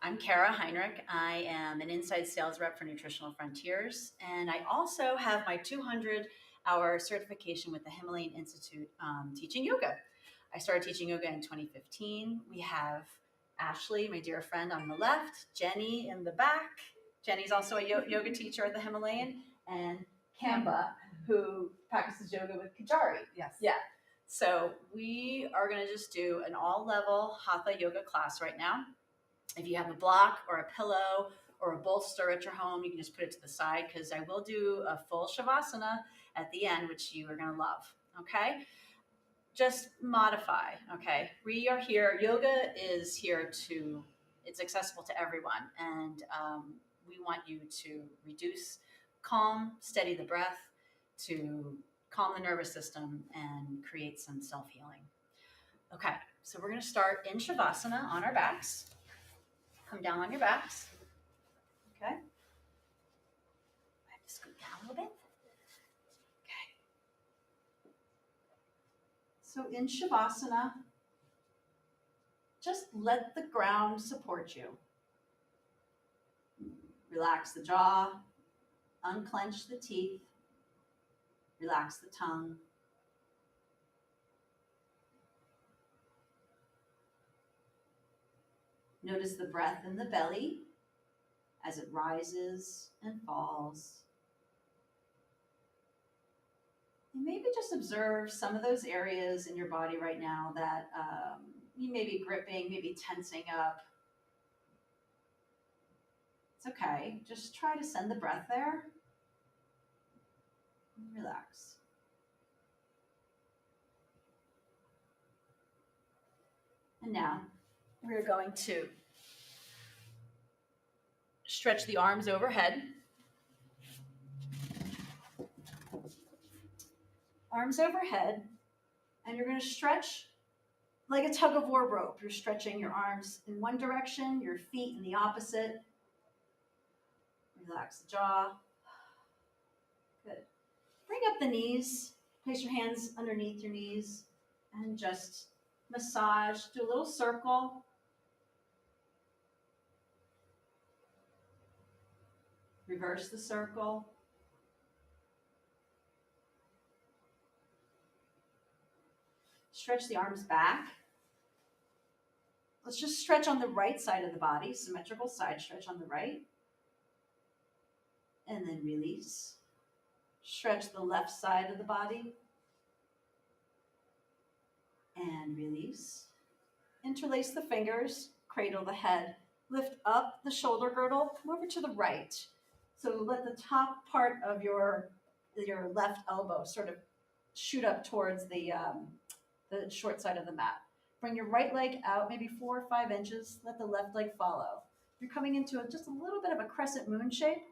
I'm Kara Heinrich. I am an inside sales rep for Nutritional Frontiers, and I also have my 200-hour certification with the Himalayan Institute teaching yoga. I started teaching yoga in 2015. We have Ashley, my dear friend, on the left, Jenny in the back. Jenny's also a yoga teacher at the Himalayan, and Kamba, who practices yoga with Kajari. Yes. Yeah. So we are going to just do an all-level hatha yoga class right now. If you have a block or a pillow or a bolster at your home, you can just put it to the side because I will do a full shavasana at the end, which you are going to love. Okay? Just modify. Okay? We are here. Yoga is here to, it's accessible to everyone. And we want you to reduce, calm, steady the breath, to calm the nervous system and create some self-healing. Okay, so we're going to start in shavasana on our backs. Come down on your backs. Okay. I have to scoot down a little bit. Okay. So in shavasana, just let the ground support you. Relax the jaw, unclench the teeth, relax the tongue. Notice the breath in the belly as it rises and falls. And maybe just observe some of those areas in your body right now that you may be gripping, maybe tensing up. It's okay. Just try to send the breath there. And relax. And now we're going to stretch the arms overhead. Arms overhead, and you're going to stretch like a tug of war rope. You're stretching your arms in one direction, your feet in the opposite. Relax the jaw. Good. Bring up the knees. Place your hands underneath your knees and just massage. Do a little circle. Reverse the circle. Stretch the arms back. Let's just stretch on the right side of the body, symmetrical side stretch on the right. And then release. Stretch the left side of the body. And release. Interlace the fingers, cradle the head. Lift up the shoulder girdle, come over to the right. So let the top part of your left elbow sort of shoot up towards the short side of the mat. Bring your right leg out, maybe 4 or 5 inches. Let the left leg follow. You're coming into just a little bit of a crescent moon shape.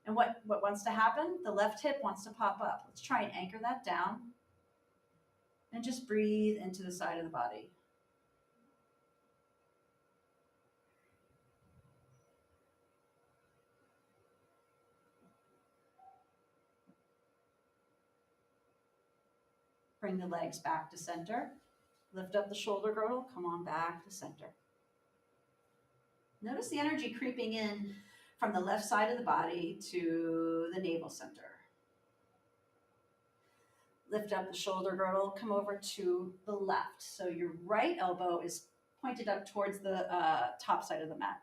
And what wants to happen? The left hip wants to pop up. Let's try and anchor that down. And just breathe into the side of the body. Bring the legs back to center. Lift up the shoulder girdle, come on back to center. Notice the energy creeping in from the left side of the body to the navel center. Lift up the shoulder girdle, come over to the left. So your right elbow is pointed up towards the top side of the mat.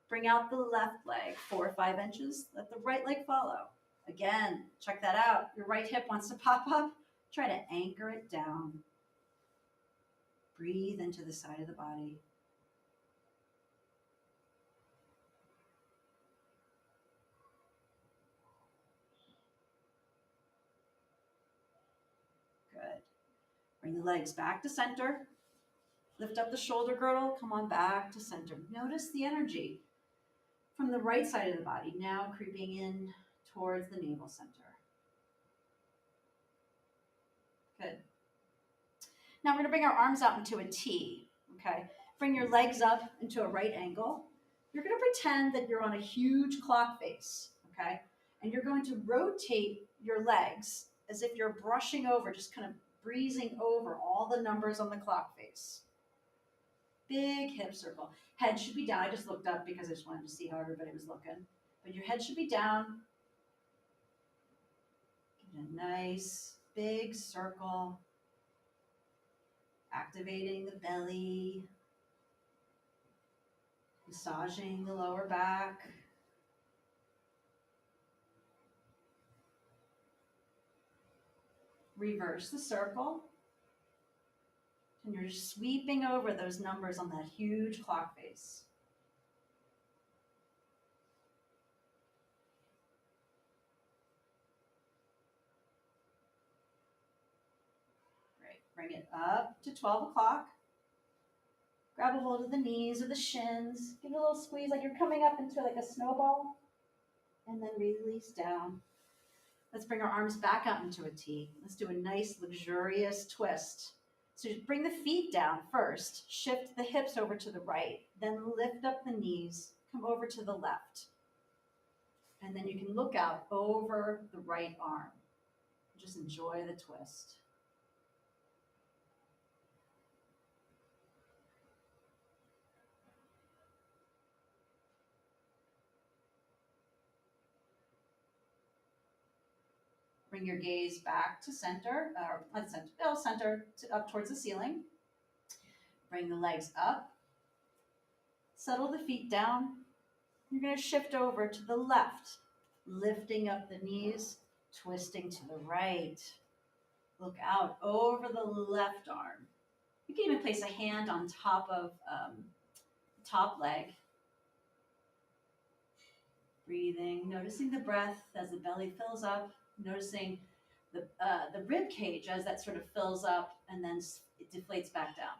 Bring out the left leg 4 or 5 inches. Let the right leg follow. Again, check that out. Your right hip wants to pop up. Try to anchor it down. Breathe into the side of the body. Good. Bring the legs back to center. Lift up the shoulder girdle. Come on back to center. Notice the energy from the right side of the body now creeping in towards the navel center. Good. Now we're going to bring our arms out into a T, okay? Bring your legs up into a right angle. You're going to pretend that you're on a huge clock face, okay? And you're going to rotate your legs as if you're brushing over, just kind of breezing over all the numbers on the clock face. Big hip circle. Head should be down. I just looked up because I just wanted to see how everybody was looking. But your head should be down. Give it a nice big circle. Activating the belly. Massaging the lower back. Reverse the circle. And you're sweeping over those numbers on that huge clock face. Great. Bring it up to 12 o'clock. Grab a hold of the knees or the shins. Give it a little squeeze like you're coming up into like a snowball. And then release down. Let's bring our arms back up into a T. Let's do a nice luxurious twist. So just bring the feet down first, shift the hips over to the right, then lift up the knees, come over to the left. And then you can look out over the right arm. Just enjoy the twist. Bring your gaze back to center, or not center, center to up towards the ceiling. Bring the legs up. Settle the feet down. You're going to shift over to the left, lifting up the knees, twisting to the right. Look out over the left arm. You can even place a hand on top of the top leg. Breathing, noticing the breath as the belly fills up, noticing the rib cage as that sort of fills up and then it deflates back down.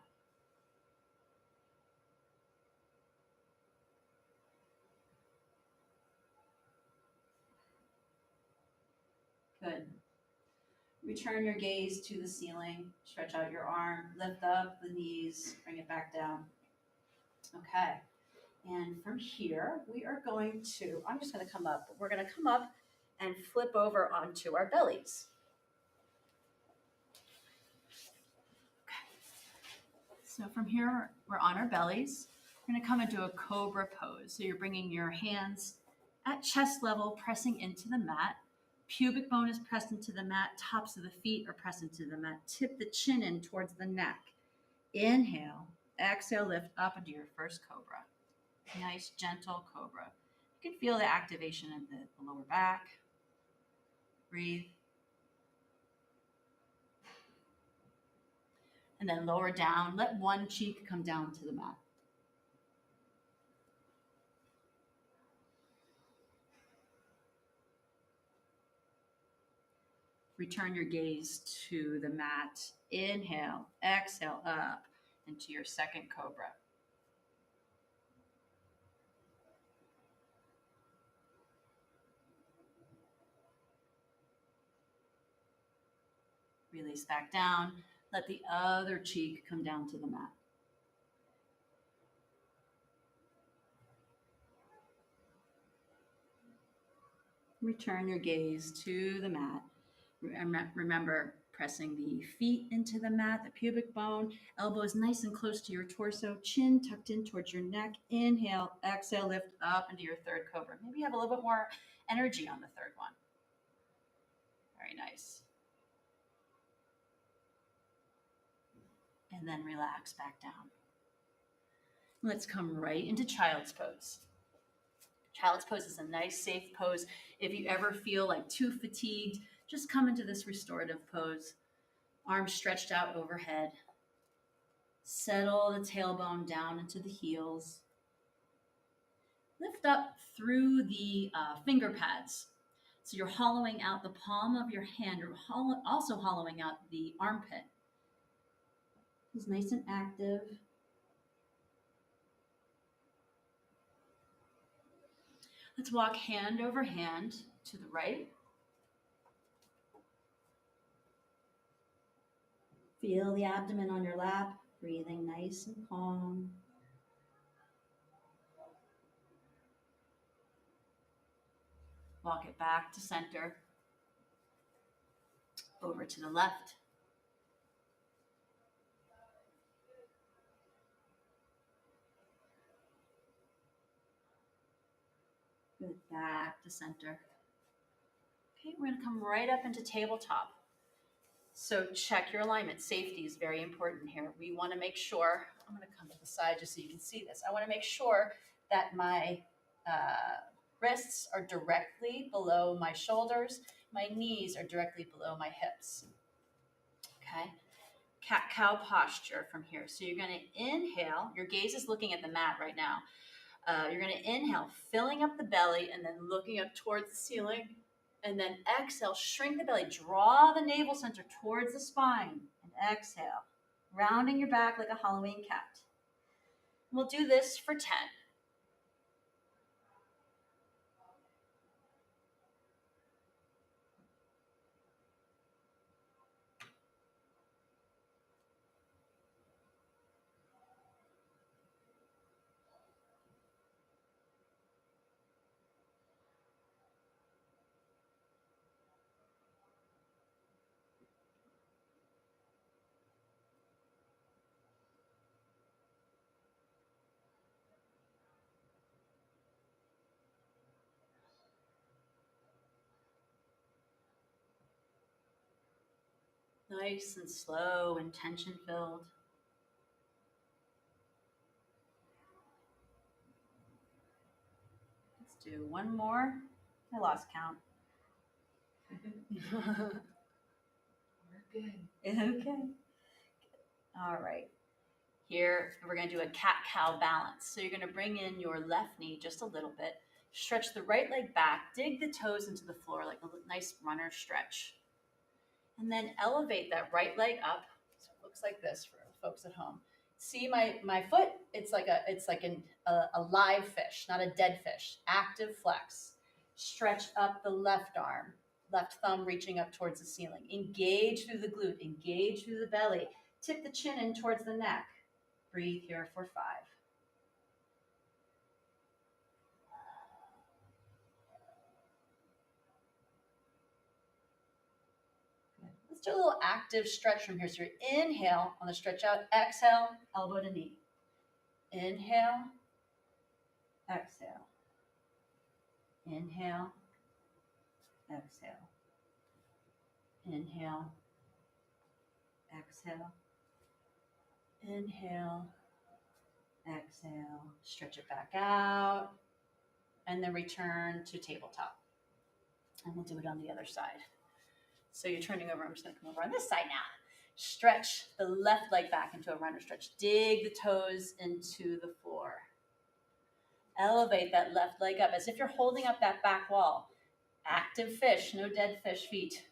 Good. Return your gaze to the ceiling. Stretch out your arm, lift up the knees, bring it back down. Okay. And from here, we are going to, I'm just going to come up, but we're going to come up and flip over onto our bellies. Okay. So from here, we're on our bellies. We're going to come into a cobra pose. So you're bringing your hands at chest level, pressing into the mat. Pubic bone is pressed into the mat. Tops of the feet are pressed into the mat. Tip the chin in towards the neck. Inhale. Exhale, lift up into your first cobra. Nice, gentle cobra. You can feel the activation of the lower back. Breathe. And then lower down. Let one cheek come down to the mat. Return your gaze to the mat. Inhale, exhale up into your second cobra. Release back down. Let the other cheek come down to the mat. Return your gaze to the mat. Remember, pressing the feet into the mat, the pubic bone, elbows nice and close to your torso, chin tucked in towards your neck. Inhale, exhale, lift up into your third cobra. Maybe you have a little bit more energy on the third one. Very nice. And then relax back down. Let's come right into child's pose. Child's pose is a nice, safe pose. If you ever feel like too fatigued, just come into this restorative pose. Arms stretched out overhead. Settle the tailbone down into the heels. Lift up through the finger pads. So you're hollowing out the palm of your hand. You're also hollowing out the armpit. It's nice and active. Let's walk hand over hand to the right. Feel the abdomen on your lap, breathing nice and calm. Walk it back to center. Over to the left. Good, back to center. Okay, we're gonna come right up into tabletop. So check your alignment. Safety is very important here. We wanna make sure, I'm gonna come to the side just so you can see this. I wanna make sure that my wrists are directly below my shoulders. My knees are directly below my hips. Okay, cat-cow posture from here. So you're gonna inhale, your gaze is looking at the mat right now. You're gonna inhale, filling up the belly and then looking up towards the ceiling. And then exhale, shrink the belly, draw the navel center towards the spine. And exhale, rounding your back like a Halloween cat. We'll do this for 10. Nice and slow and tension filled. Let's do one more. I lost count. We're good. Okay. All right. Here, we're going to do a cat-cow balance. So you're going to bring in your left knee just a little bit. Stretch the right leg back. Dig the toes into the floor like a nice runner stretch. And then elevate that right leg up. So it looks like this for folks at home. See my foot? It's like a live fish, not a dead fish. Active flex. Stretch up the left arm. Left thumb reaching up towards the ceiling. Engage through the glute. Engage through the belly. Tip the chin in towards the neck. Breathe here for 5. Good. Let's do a little active stretch from here. So you inhale on the stretch out. Exhale, elbow to knee. Inhale. Exhale. Inhale. Exhale. Inhale. Exhale. Inhale. Exhale. Stretch it back out. And then return to tabletop. And we'll do it on the other side. So you're turning over. I'm just going to come over on this side now. Stretch the left leg back into a runner stretch. Dig the toes into the floor. Elevate that left leg up as if you're holding up that back wall. Active fish, no dead fish feet.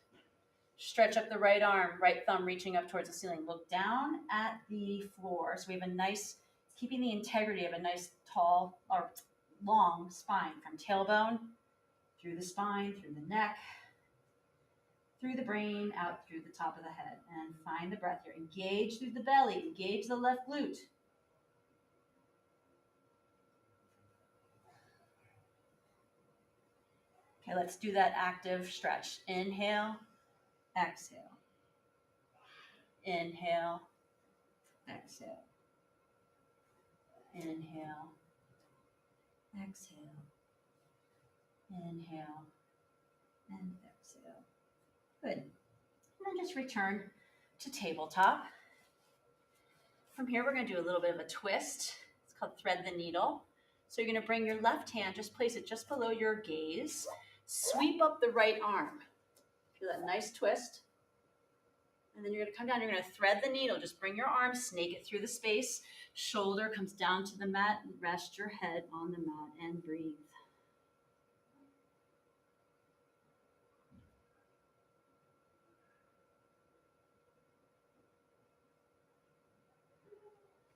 Stretch up the right arm, right thumb reaching up towards the ceiling. Look down at the floor. So we have a nice, keeping the integrity of a nice tall or long spine from tailbone through the spine, through the neck, through the brain, out through the top of the head. And find the breath here. Engage through the belly. Engage the left glute. Okay, let's do that active stretch. Inhale, exhale. Inhale, exhale. Inhale, exhale. Inhale, and exhale. Good. And then just return to tabletop. From here, we're going to do a little bit of a twist. It's called thread the needle. So you're going to bring your left hand, just place it just below your gaze. Sweep up the right arm. Do that nice twist. And then you're going to come down. You're going to thread the needle. Just bring your arm, snake it through the space. Shoulder comes down to the mat. And rest your head on the mat and breathe.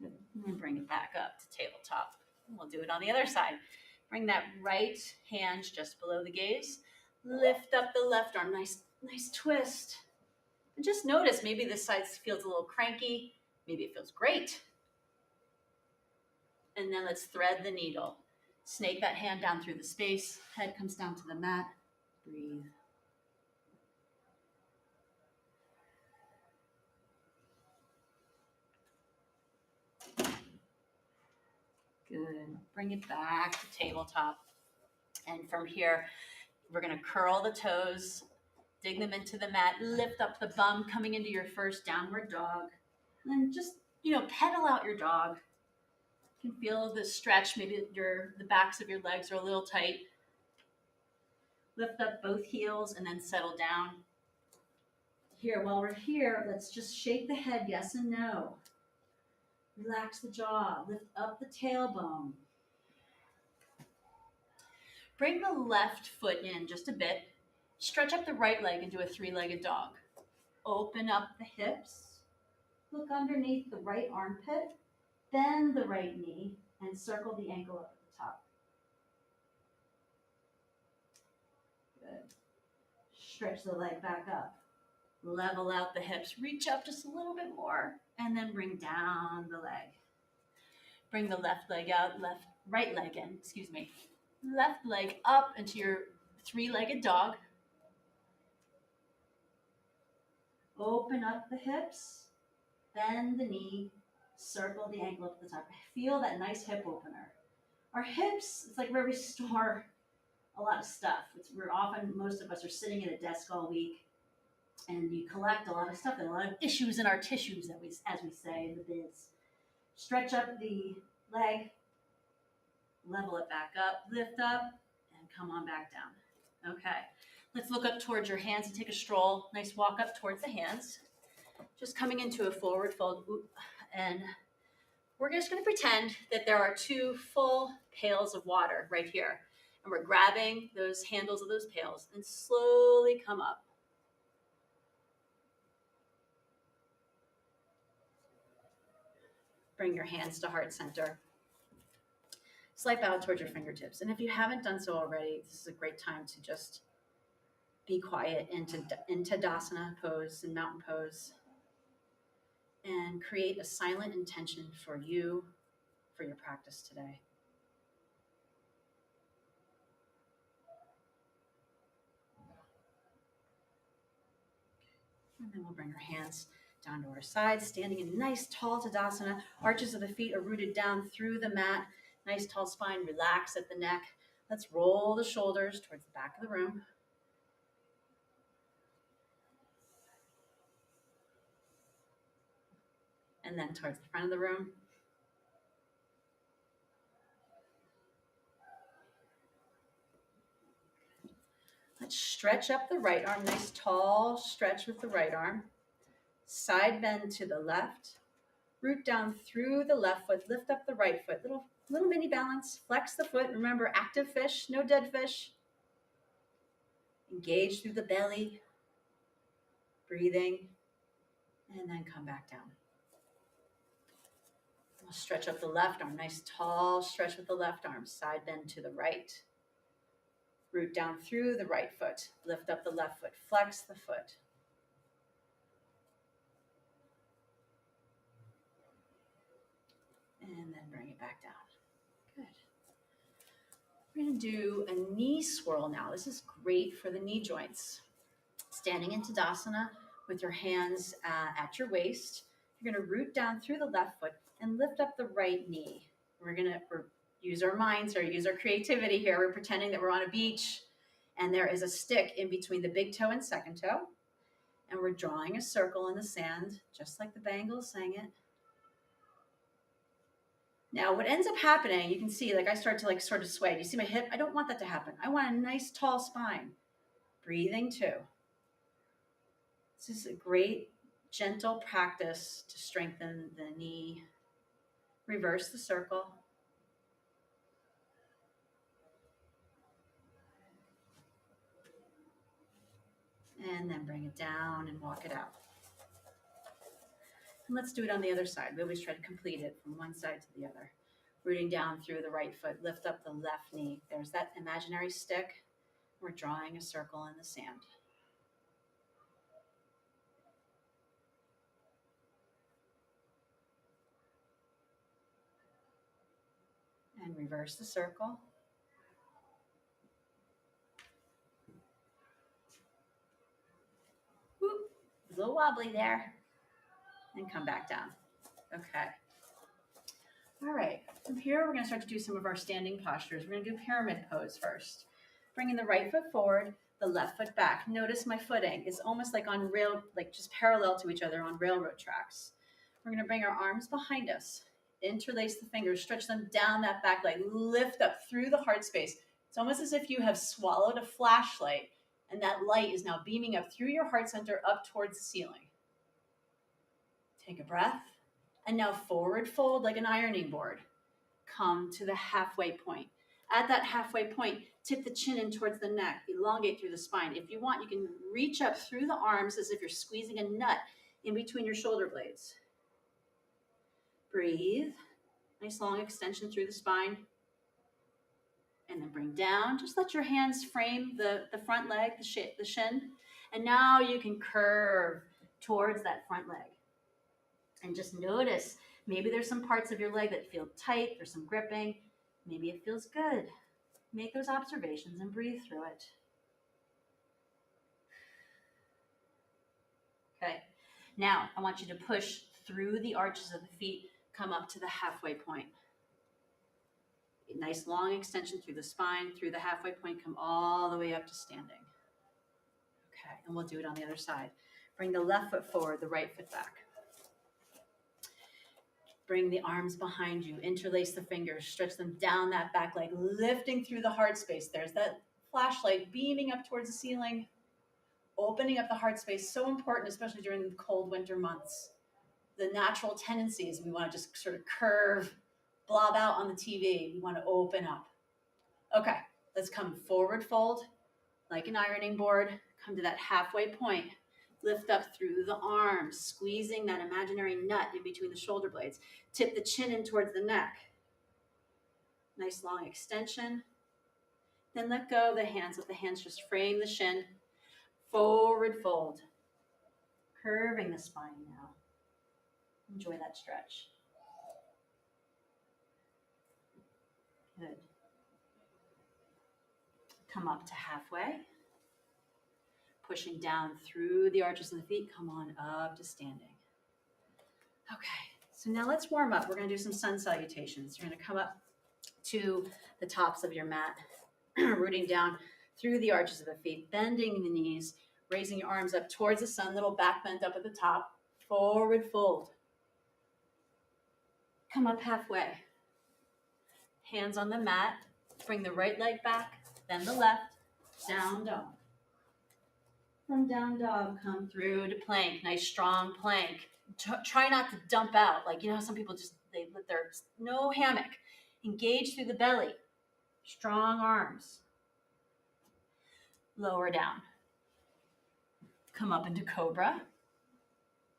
Good. And bring it back up to tabletop. We'll do it on the other side. Bring that right hand just below the gaze. Lift up the left arm. Nice twist. And just notice maybe this side feels a little cranky. Maybe it feels great. And then let's thread the needle. Snake that hand down through the space. Head comes down to the mat. Breathe. Good. Bring it back to tabletop. And from here, we're gonna curl the toes, dig them into the mat, lift up the bum, coming into your first downward dog. And then just, pedal out your dog. You can feel the stretch, maybe the backs of your legs are a little tight. Lift up both heels and then settle down. Here, while we're here, let's just shake the head, yes and no. Relax the jaw, lift up the tailbone. Bring the left foot in just a bit. Stretch up the right leg and do a three-legged dog. Open up the hips. Look underneath the right armpit. Bend the right knee and circle the ankle up at the top. Good. Stretch the leg back up. Level out the hips. Reach up just a little bit more and then bring down the leg. Bring the left leg out, right leg in, Left leg up into your three-legged dog. Open up the hips, bend the knee, circle the ankle up at the top. Feel that nice hip opener. Our hips, it's like where we store a lot of stuff. Most of us are sitting at a desk all week, and you collect a lot of stuff and a lot of issues in our tissues, as we say in the biz. Stretch up the leg, level it back up, lift up, and come on back down. Okay, let's look up towards your hands and take a stroll. Nice walk up towards the hands. Just coming into a forward fold. And we're just gonna pretend that there are two full pails of water right here. And we're grabbing those handles of those pails and slowly come up. Bring your hands to heart center. Slight bow towards your fingertips. And if you haven't done so already, this is a great time to just be quiet into Tadasana pose and mountain pose and create a silent intention for you, for your practice today. And then we'll bring our hands down to our sides, standing in nice tall Tadasana. Arches of the feet are rooted down through the mat. Nice tall spine, relax at the neck. Let's roll the shoulders towards the back of the room. And then towards the front of the room. Let's stretch up the right arm, nice tall stretch with the right arm. Side bend to the left. Root down through the left foot, lift up the right foot. Little mini balance, flex the foot. Remember, active fish, no dead fish. Engage through the belly, breathing, and then come back down. We'll stretch up the left arm, nice tall stretch with the left arm. Side bend to the right. Root down through the right foot, lift up the left foot, flex the foot. And then bring it back down. Good. We're going to do a knee swirl now. This is great for the knee joints. Standing in Tadasana with your hands at your waist. You're going to root down through the left foot and lift up the right knee. We're use our minds or use our creativity here. We're pretending that we're on a beach and there is a stick in between the big toe and second toe. And we're drawing a circle in the sand, just like the Bangles sang it. Now, what ends up happening, you can see, I start to sort of sway. You see my hip? I don't want that to happen. I want a nice tall spine. Breathing too. This is a great, gentle practice to strengthen the knee. Reverse the circle. And then bring it down and walk it out. And let's do it on the other side. We always try to complete it from one side to the other. Rooting down through the right foot, lift up the left knee. There's that imaginary stick. We're drawing a circle in the sand. And reverse the circle. Whoop, a little wobbly there. And come back down. Okay. All right. From here, we're going to start to do some of our standing postures. We're going to do pyramid pose first. Bringing the right foot forward, the left foot back. Notice my footing is almost like on rail, like just parallel to each other on railroad tracks. We're going to bring our arms behind us, interlace the fingers, stretch them down that back leg, lift up through the heart space. It's almost as if you have swallowed a flashlight and that light is now beaming up through your heart center up towards the ceiling. Take a breath. And now forward fold like an ironing board. Come to the halfway point. At that halfway point, tip the chin in towards the neck, elongate through the spine. If you want, you can reach up through the arms as if you're squeezing a nut in between your shoulder blades. Breathe. Nice long extension through the spine. And then bring down. Just let your hands frame the front leg, the shin. And now you can curve towards that front leg. And just notice, maybe there's some parts of your leg that feel tight, there's some gripping. Maybe it feels good. Make those observations and breathe through it. Okay. Now, I want you to push through the arches of the feet, come up to the halfway point. A nice long extension through the spine, through the halfway point, come all the way up to standing. Okay, and we'll do it on the other side. Bring the left foot forward, the right foot back. Bring the arms behind you, interlace the fingers, stretch them down that back leg, lifting through the heart space. There's that flashlight beaming up towards the ceiling, opening up the heart space. So important, especially during the cold winter months. The natural tendencies, we want to just sort of curve, blob out on the TV. We want to open up. Okay, let's come forward fold like an ironing board. Come to that halfway point. Lift up through the arms, squeezing that imaginary nut in between the shoulder blades. Tip the chin in towards the neck. Nice long extension. Then let go of the hands. Let the hands just frame the shin. Forward fold. Curving the spine now. Enjoy that stretch. Good. Come up to halfway. Pushing down through the arches of the feet, come on up to standing. Okay, so now let's warm up. We're gonna do some sun salutations. You're gonna come up to the tops of your mat, rooting down through the arches of the feet, bending the knees, raising your arms up towards the sun, little back bend up at the top, forward fold. Come up halfway. Hands on the mat, bring the right leg back, then the left, down dog. From down dog, come through to plank. Nice strong plank. Try not to dump out. Like, you know, some people just, they let their, no hammock. Engage through the belly. Strong arms. Lower down. Come up into cobra.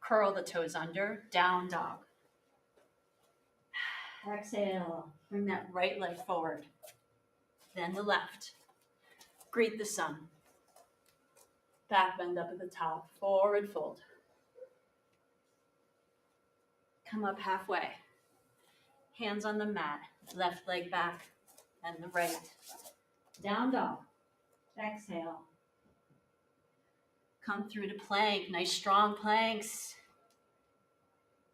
Curl the toes under. Down dog. Exhale. Bring that right leg forward. Then the left. Greet the sun. Back bend up at the top, forward fold. Come up halfway. Hands on the mat, left leg back and the right. Down dog. Exhale. Come through to plank, nice strong planks.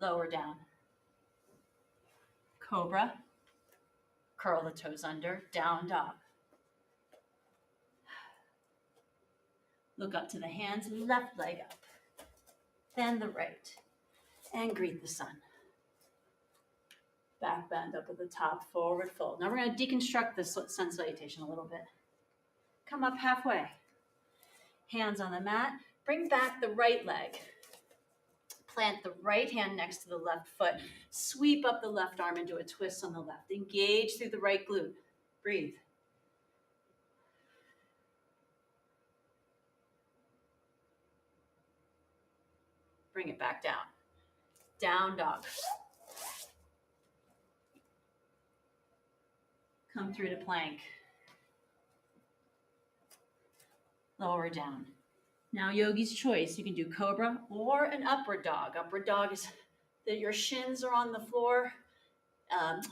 Lower down. Cobra. Curl the toes under, down dog. Look up to the hands, left leg up, then the right, and greet the sun. Back bend up at the top, forward fold. Now we're going to deconstruct this sun salutation a little bit. Come up halfway. Hands on the mat. Bring back the right leg. Plant the right hand next to the left foot. Sweep up the left arm into a twist on the left. Engage through the right glute. Breathe. Bring it back down. Down dog. Come through to plank. Lower down. Now yogi's choice. You can do cobra or an upward dog. Upward dog is that your shins are on the floor,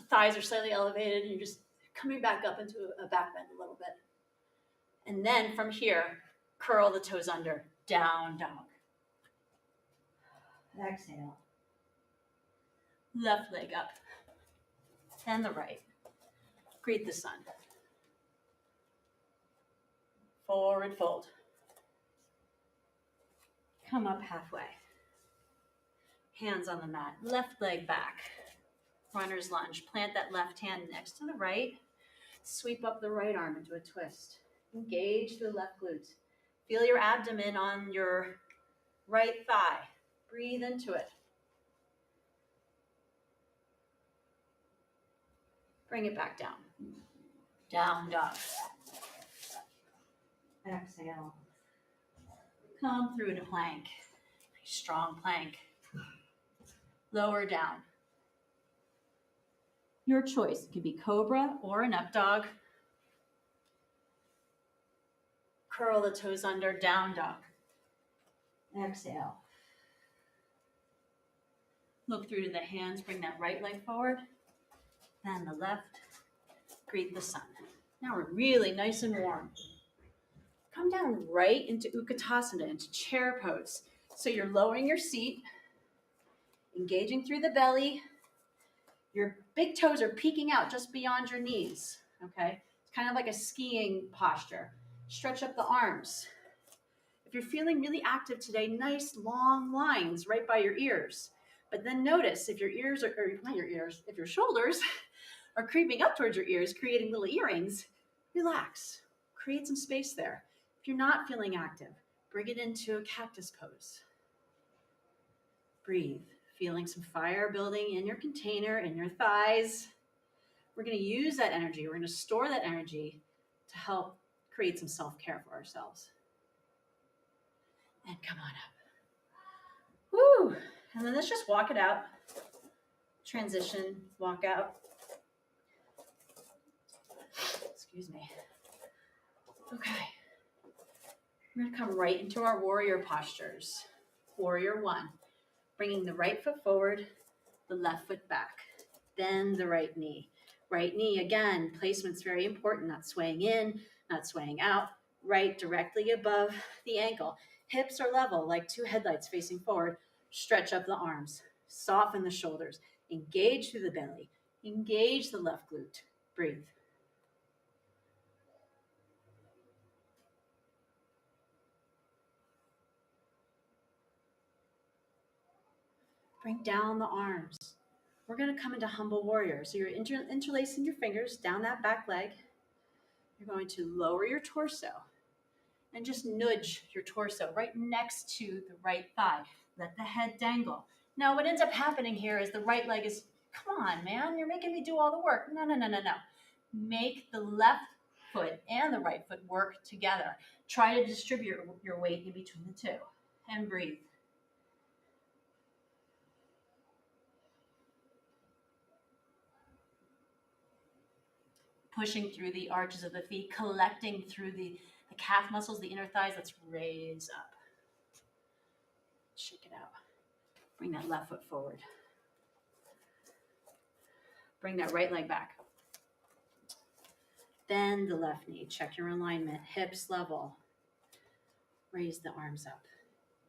thighs are slightly elevated, and you're just coming back up into a back bend a little bit. And then from here, curl the toes under, down dog. Exhale. Left leg up, and the right. Greet the sun. Forward fold. Come up halfway. Hands on the mat, left leg back. Runner's lunge. Plant that left hand next to the right. Sweep up the right arm into a twist. Engage the left glute. Feel your abdomen on your right thigh. Breathe into it. Bring it back down. Down dog. Exhale. Come through to plank. Nice strong plank. Lower down. Your choice. It could be cobra or an up dog. Curl the toes under, down dog. Exhale. Look through to the hands, bring that right leg forward, then the left. Greet the sun. Now we're really nice and warm. Come down right into Utkatasana, into chair pose. So you're lowering your seat, engaging through the belly. Your big toes are peeking out just beyond your knees, okay? It's kind of like a skiing posture. Stretch up the arms. If you're feeling really active today, nice long lines right by your ears. But then notice if your ears are, or not your ears, if your shoulders are creeping up towards your ears, creating little earrings, relax. Create some space there. If you're not feeling active, bring it into a cactus pose. Breathe. Feeling some fire building in your container, in your thighs. We're going to use that energy. We're going to store that energy to help create some self-care for ourselves. And come on up. Woo! And then let's just walk it out. Transition, walk out. Excuse me. Okay. We're going to come right into our warrior postures. Warrior one. Bringing the right foot forward, the left foot back. Bend the right knee. Right knee, again, placement's very important. Not swaying in, not swaying out. Right directly above the ankle. Hips are level, like two headlights facing forward. Stretch up the arms. Soften the shoulders. Engage through the belly. Engage the left glute. Breathe. Bring down the arms. We're going to come into humble warrior. So you're interlacing your fingers down that back leg. You're going to lower your torso and just nudge your torso right next to the right thigh. Let the head dangle. Now, what ends up happening here is the right leg is, come on, man, you're making me do all the work. No. Make the left foot and the right foot work together. Try to distribute your weight in between the two. And breathe. Pushing through the arches of the feet, collecting through the calf muscles, the inner thighs. Let's raise up. Shake it out. Bring that left foot forward. Bring that right leg back. Bend the left knee. Check your alignment. Hips level. Raise the arms up.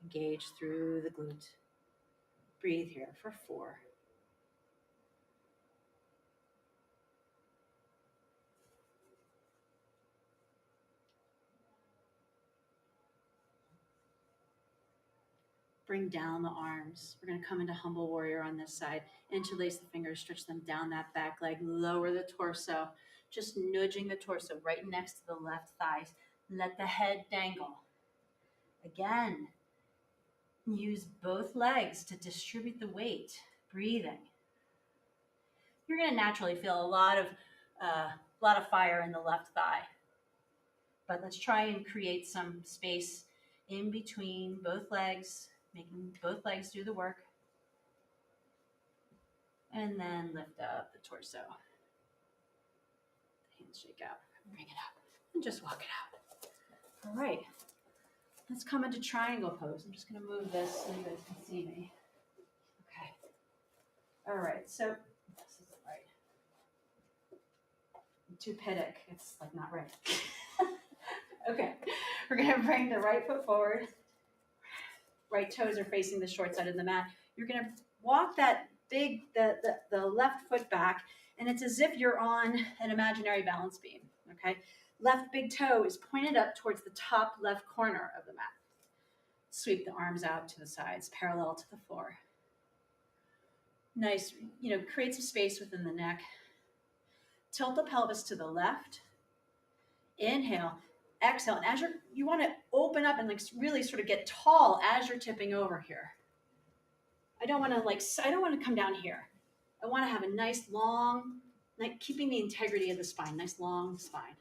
Engage through the glute. Breathe here for 4. Bring down the arms. We're going to come into humble warrior on this side. Interlace the fingers, stretch them down that back leg. Lower the torso. Just nudging the torso right next to the left thighs. Let the head dangle. Again, use both legs to distribute the weight. Breathing. You're going to naturally feel a lot of fire in the left thigh. But let's try and create some space in between both legs. Making both legs do the work. And then lift up the torso. Hands shake out. Bring it up. And just walk it out. All right. Let's come into triangle pose. I'm just going to move this so you guys can see me. Okay. All right. So this isn't right. I'm too pittock. It's like not right. Okay. We're going to bring the right foot forward. Right toes are facing the short side of the mat. You're going to walk that the left foot back, and it's as if you're on an imaginary balance beam, okay? Left big toe is pointed up towards the top left corner of the mat. Sweep the arms out to the sides, parallel to the floor. Nice, create some space within the neck. Tilt the pelvis to the left. Inhale, exhale. And as you want to open up and really sort of get tall as you're tipping over here. I don't want to come down here. I want to have a nice long, keeping the integrity of the spine, nice long spine.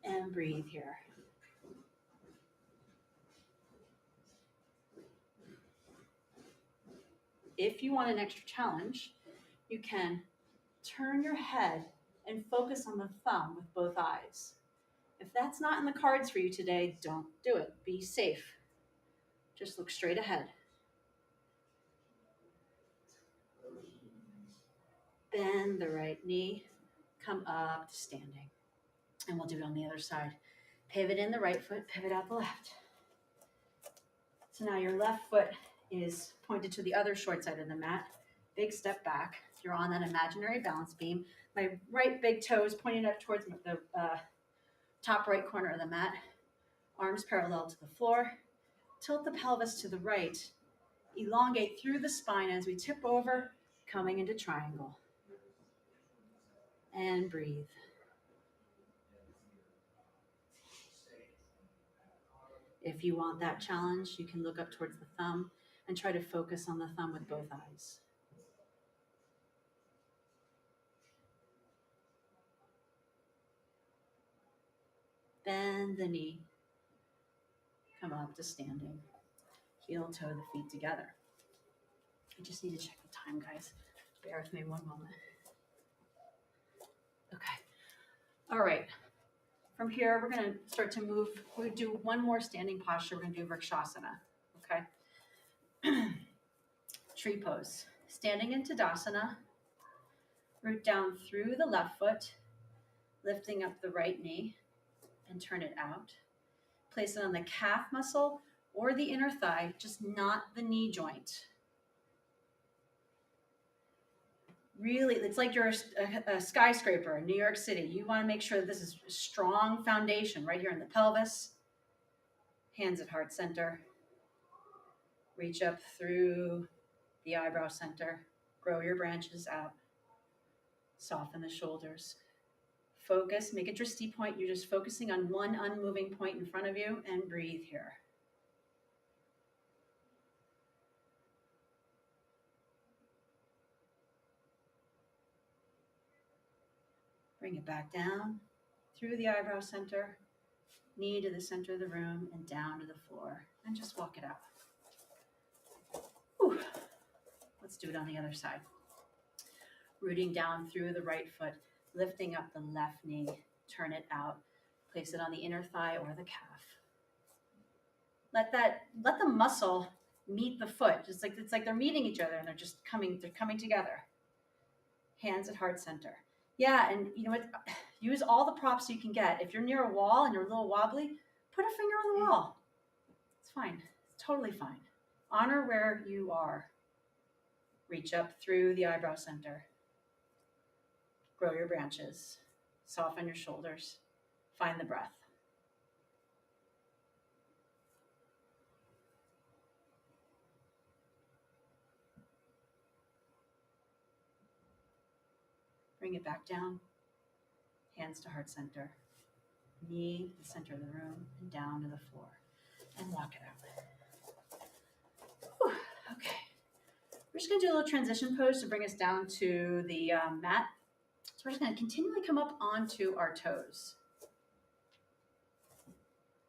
And breathe here. If you want an extra challenge, you can turn your head and focus on the thumb with both eyes. If that's not in the cards for you today, don't do it. Be safe. Just look straight ahead. Bend the right knee, come up to standing. And we'll do it on the other side. Pivot in the right foot, pivot out the left. So now your left foot is pointed to the other short side of the mat. Big step back. You're on that imaginary balance beam. My right big toe is pointed up towards the top right corner of the mat. Arms parallel to the floor. Tilt the pelvis to the right. Elongate through the spine as we tip over, coming into triangle. And breathe. If you want that challenge, you can look up towards the thumb and try to focus on the thumb with both eyes. Bend the knee. Come up to standing. Heel toe the feet together. I just need to check the time, guys. Bear with me one moment. Okay. All right. From here, we're going to start to move. We'll do one more standing posture. We're going to do Vrikshasana. Okay. Tree pose. Standing in Tadasana. Root down through the left foot, lifting up the right knee, and turn it out. Place it on the calf muscle or the inner thigh, just not the knee joint. Really, it's like you're a skyscraper in New York City. You want to make sure that this is a strong foundation right here in the pelvis. Hands at heart center. Reach up through the eyebrow center. Grow your branches out. Soften the shoulders. Focus, make a drishti point. You're just focusing on one unmoving point in front of you, and breathe here. Bring it back down through the eyebrow center, knee to the center of the room, and down to the floor. And just walk it out. Whew. Let's do it on the other side. Rooting down through the right foot, lifting up the left knee, turn it out, place it on the inner thigh or the calf. Let the muscle meet the foot. It's like they're meeting each other and they're coming together. Hands at heart center. Yeah, and you know what? Use all the props you can get. If you're near a wall and you're a little wobbly, put a finger on the wall. It's fine. It's totally fine. Honor where you are. Reach up through the eyebrow center. Grow your branches. Soften your shoulders. Find the breath. Bring it back down. Hands to heart center. Knee to the center of the room and down to the floor. And walk it out. Whew. Okay. We're just going to do a little transition pose to bring us down to the mat. So we're just going to continually come up onto our toes.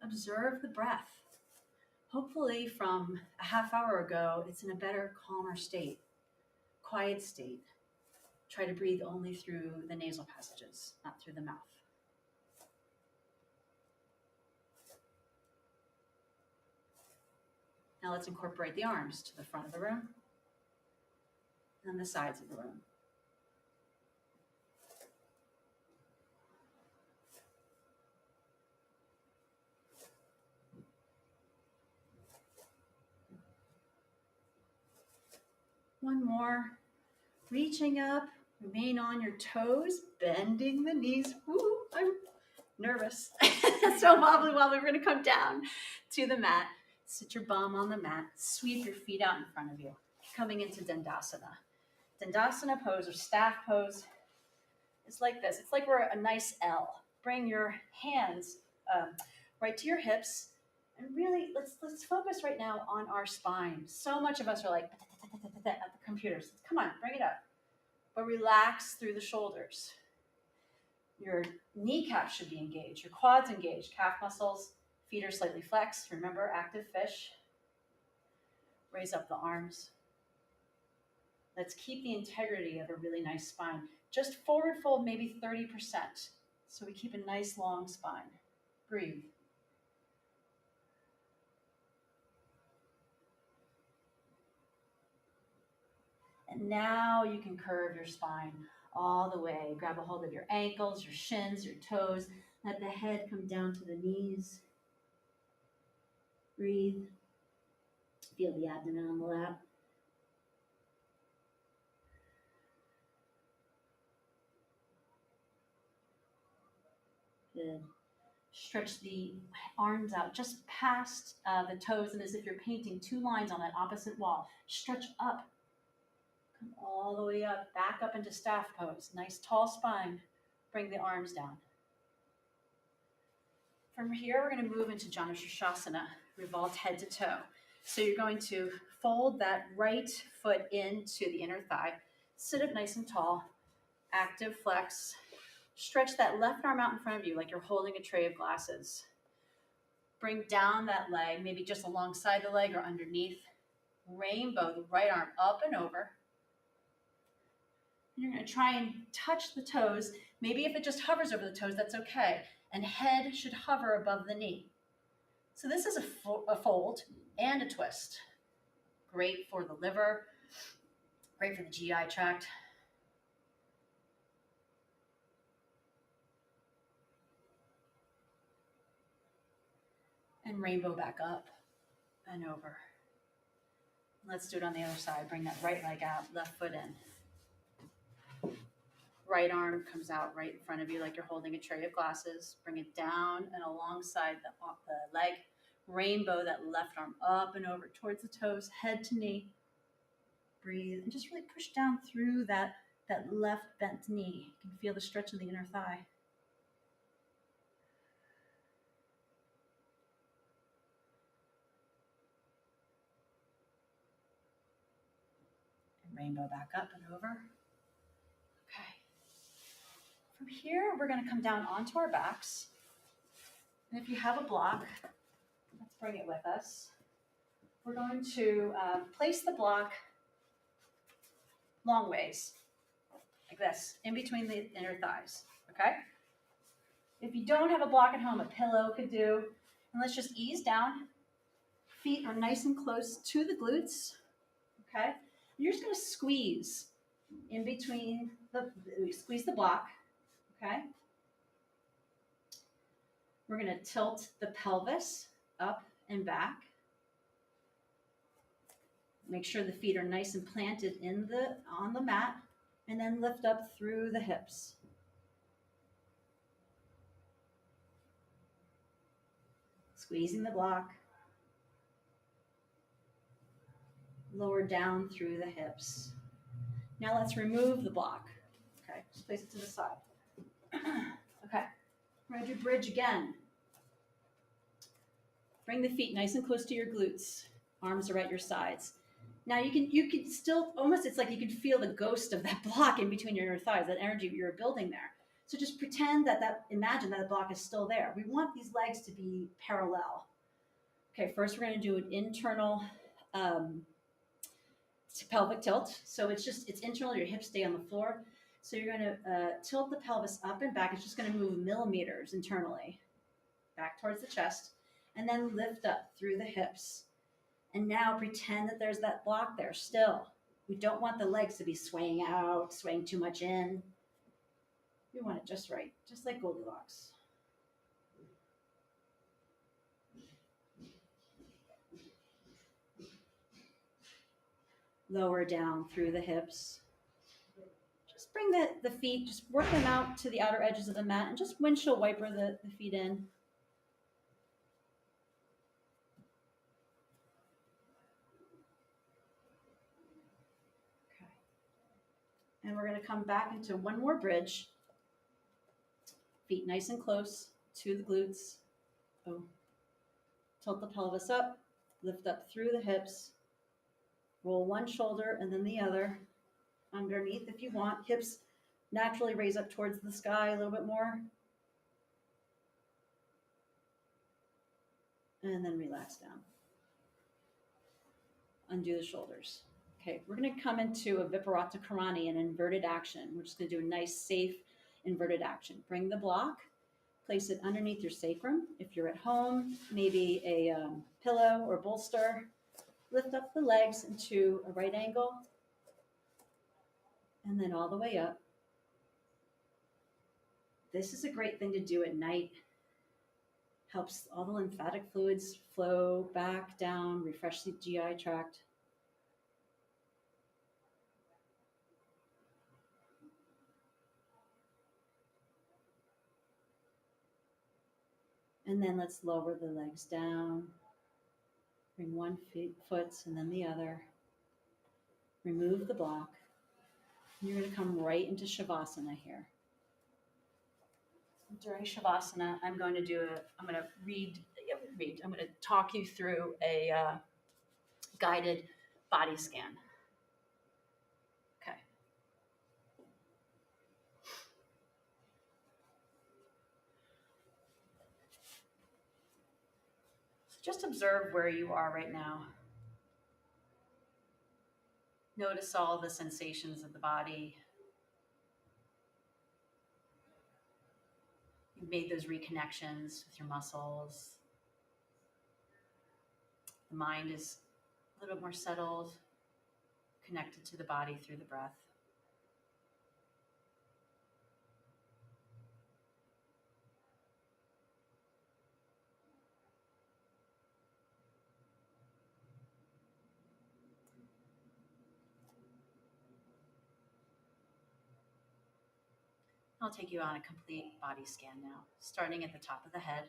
Observe the breath. Hopefully from a half hour ago, it's in a better, calmer state, quiet state. Try to breathe only through the nasal passages, not through the mouth. Now let's incorporate the arms to the front of the room and the sides of the room. One more. Reaching up, remain on your toes, bending the knees. Woo, I'm nervous. So wobbly. We're going to come down to the mat. Sit your bum on the mat. Sweep your feet out in front of you. Coming into Dandasana. Dandasana pose or staff pose is like this. It's like we're a nice L. Bring your hands right to your hips. And really, let's focus right now on our spine. So much of us are like at the computers. Come on, bring it up. But relax through the shoulders. Your kneecaps should be engaged. Your quads engaged. Calf muscles, feet are slightly flexed. Remember, active fish. Raise up the arms. Let's keep the integrity of a really nice spine. Just forward fold maybe 30%. So we keep a nice long spine. Breathe. And now you can curve your spine all the way. Grab a hold of your ankles, your shins, your toes. Let the head come down to the knees. Breathe. Feel the abdomen on the lap. Good. Stretch the arms out just past the toes, and as if you're painting two lines on that opposite wall. Stretch up. Come all the way up, back up into staff pose. Nice tall spine. Bring the arms down. From here, we're going to move into Janu Sirsasana, revolved head to toe. So you're going to fold that right foot into the inner thigh. Sit up nice and tall. Active flex. Stretch that left arm out in front of you like you're holding a tray of glasses. Bring down that leg, maybe just alongside the leg or underneath. Rainbow the right arm up and over. You're going to try and touch the toes. Maybe if it just hovers over the toes, that's okay. And head should hover above the knee. So this is a fold and a twist. Great for the liver, great for the GI tract. And rainbow back up and over. Let's do it on the other side. Bring that right leg out, left foot in. Right arm comes out right in front of you like you're holding a tray of glasses. Bring it down and alongside the leg. Rainbow that left arm up and over towards the toes, head to knee. Breathe and just really push down through that left bent knee. You can feel the stretch of the inner thigh. And rainbow back up and over. Okay. From here, we're going to come down onto our backs. And if you have a block, let's bring it with us. We're going to place the block long ways, like this, in between the inner thighs, okay? If you don't have a block at home, a pillow could do. And let's just ease down. Feet are nice and close to the glutes, okay? You're just gonna squeeze in between squeeze the block, okay? We're gonna tilt the pelvis up and back. Make sure the feet are nice and planted on the mat, and then lift up through the hips. Squeezing the block. Lower down through the hips. Now let's remove the block. Okay, just place it to the side. Okay, we're gonna do bridge again. Bring the feet nice and close to your glutes. Arms are at your sides. Now you can still, almost it's like you can feel the ghost of that block in between your inner thighs, that energy you're building there. So just pretend imagine that the block is still there. We want these legs to be parallel. Okay, first we're gonna do an internal pelvic tilt. So it's internal, your hips stay on the floor. So you're gonna tilt the pelvis up and back. It's just gonna move millimeters internally, back towards the chest, and then lift up through the hips. And now pretend that there's that block there still. We don't want the legs to be swaying out, swaying too much in. We want it just right, just like Goldilocks. Lower down through the hips. Just bring the feet, just work them out to the outer edges of the mat and just windshield wiper the feet in. Okay. And we're going to come back into one more bridge. Feet nice and close to the glutes. Oh. Tilt the pelvis up, lift up through the hips. Roll one shoulder and then the other underneath if you want. Hips naturally raise up towards the sky a little bit more. And then relax down. Undo the shoulders. Okay, we're going to come into a Viparata Karani, an inverted action. We're just going to do a nice, safe inverted action. Bring the block, place it underneath your sacrum. If you're at home, maybe a pillow or bolster. Lift up the legs into a right angle, and then all the way up. This is a great thing to do at night. Helps all the lymphatic fluids flow back down, refresh the GI tract. And then let's lower the legs down. Bring one foot and then the other. Remove the block. You're going to come right into Shavasana here. During Shavasana, I'm going to talk you through a guided body scan. Okay. So just observe where you are right now. Notice all the sensations of the body. You've made those reconnections with your muscles. The mind is a little bit more settled, connected to the body through the breath. I'll take you on a complete body scan now, starting at the top of the head.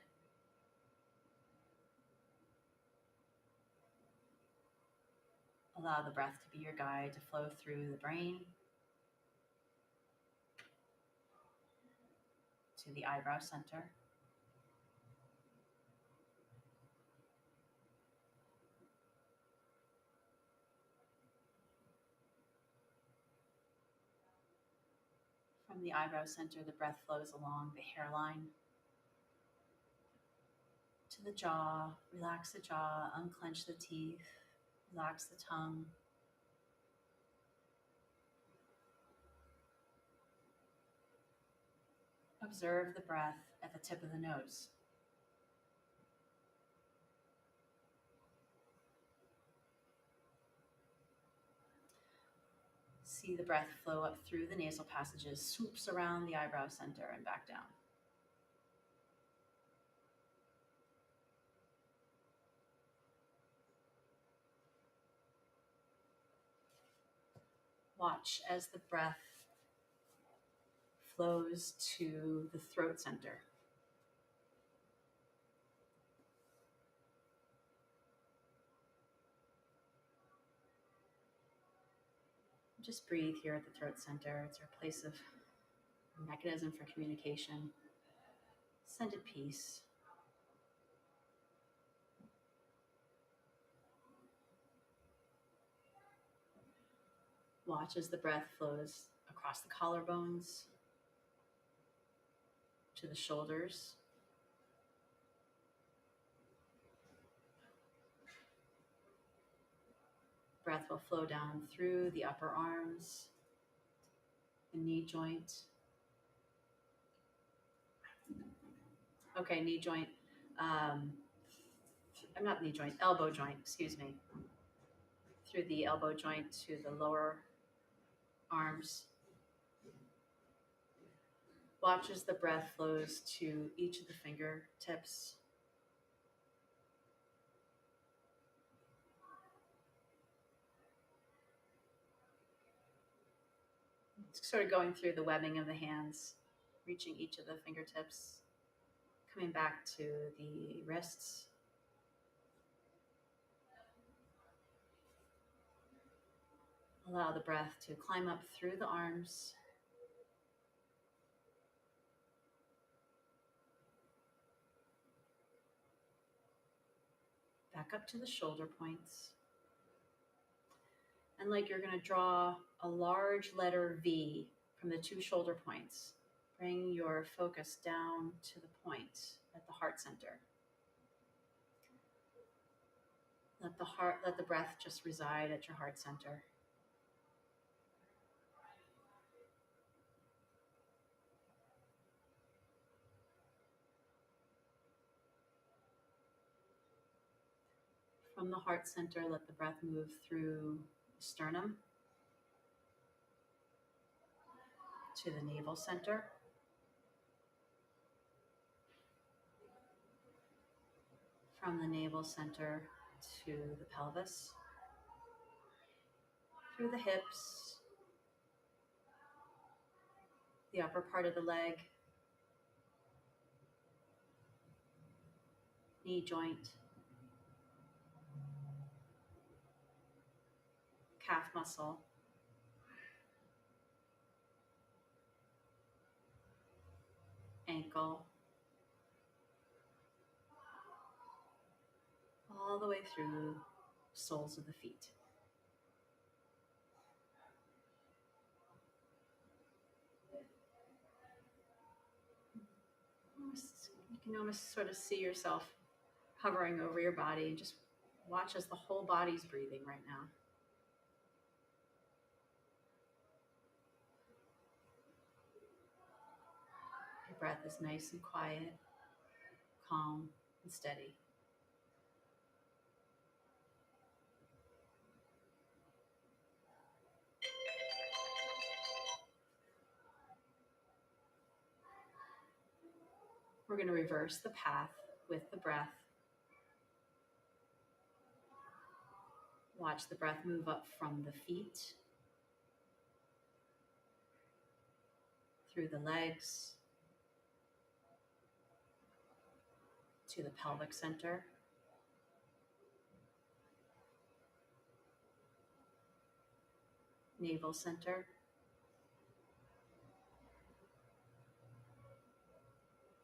Allow the breath to be your guide to flow through the brain, to the eyebrow center. From the eyebrow center, the breath flows along the hairline to the jaw. Relax the jaw, unclench the teeth, relax the tongue. Observe the breath at the tip of the nose. See the breath flow up through the nasal passages, swoops around the eyebrow center and back down. Watch as the breath flows to the throat center. Just breathe here at the throat center. It's our place of mechanism for communication. Send it peace. Watch as the breath flows across the collarbones to the shoulders. Breath will flow down through the upper arms, the knee joint. Okay, knee joint. Not knee joint, elbow joint, excuse me. Through the elbow joint to the lower arms. Watch as the breath flows to each of the fingertips. sort of going through the webbing of the hands, reaching each of the fingertips, coming back to the wrists. Allow the breath to climb up through the arms. Back up to the shoulder points. And like you're going to draw a large letter V from the two shoulder points. Bring your focus down to the point at the heart center. Let the breath just reside at your heart center. From the heart center, let the breath move through the sternum to the navel center. From the navel center to the pelvis, through the hips, the upper part of the leg, knee joint, calf muscle, ankle, all the way through soles of the feet. You can almost sort of see yourself hovering over your body and just watch as the whole body's breathing right now. Your breath is nice and quiet, calm and steady. We're going to reverse the path with the breath. Watch the breath move up from the feet, through the legs, to the pelvic center, navel center,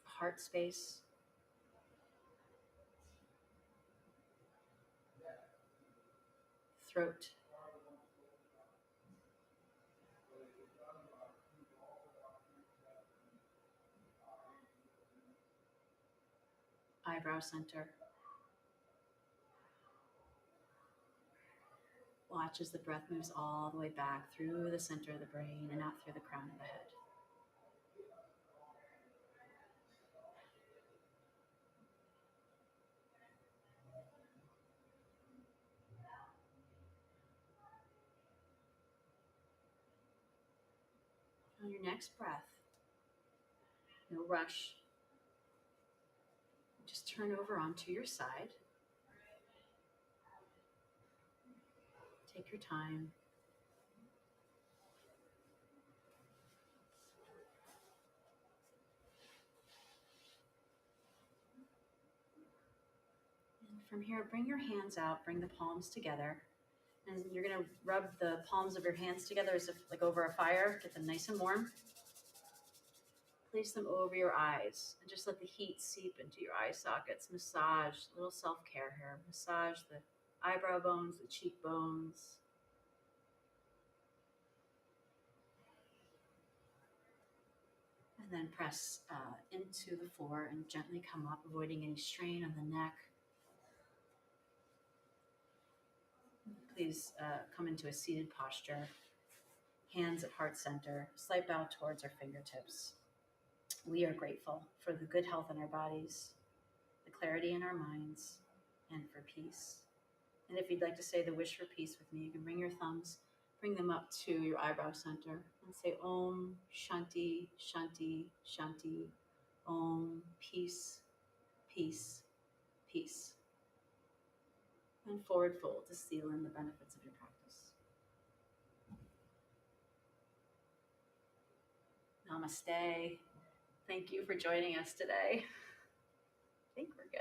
heart space, throat, eyebrow center. Watch as the breath moves all the way back through the center of the brain and out through the crown of the head. On your next breath, no rush. Just turn over onto your side. Take your time. And from here, bring your hands out, bring the palms together. And you're going to rub the palms of your hands together as if like over a fire, get them nice and warm. Place them over your eyes and just let the heat seep into your eye sockets. Massage, a little self-care here. Massage the eyebrow bones, the cheekbones. And then press into the floor and gently come up, avoiding any strain on the neck. Please come into a seated posture. Hands at heart center, slight bow towards our fingertips. We are grateful for the good health in our bodies, the clarity in our minds, and for peace. And if you'd like to say the wish for peace with me, you can bring your thumbs, bring them up to your eyebrow center, and say Om Shanti, Shanti, Shanti, Om, peace, peace, peace. And forward fold to seal in the benefits of your practice. Namaste. Thank you for joining us today.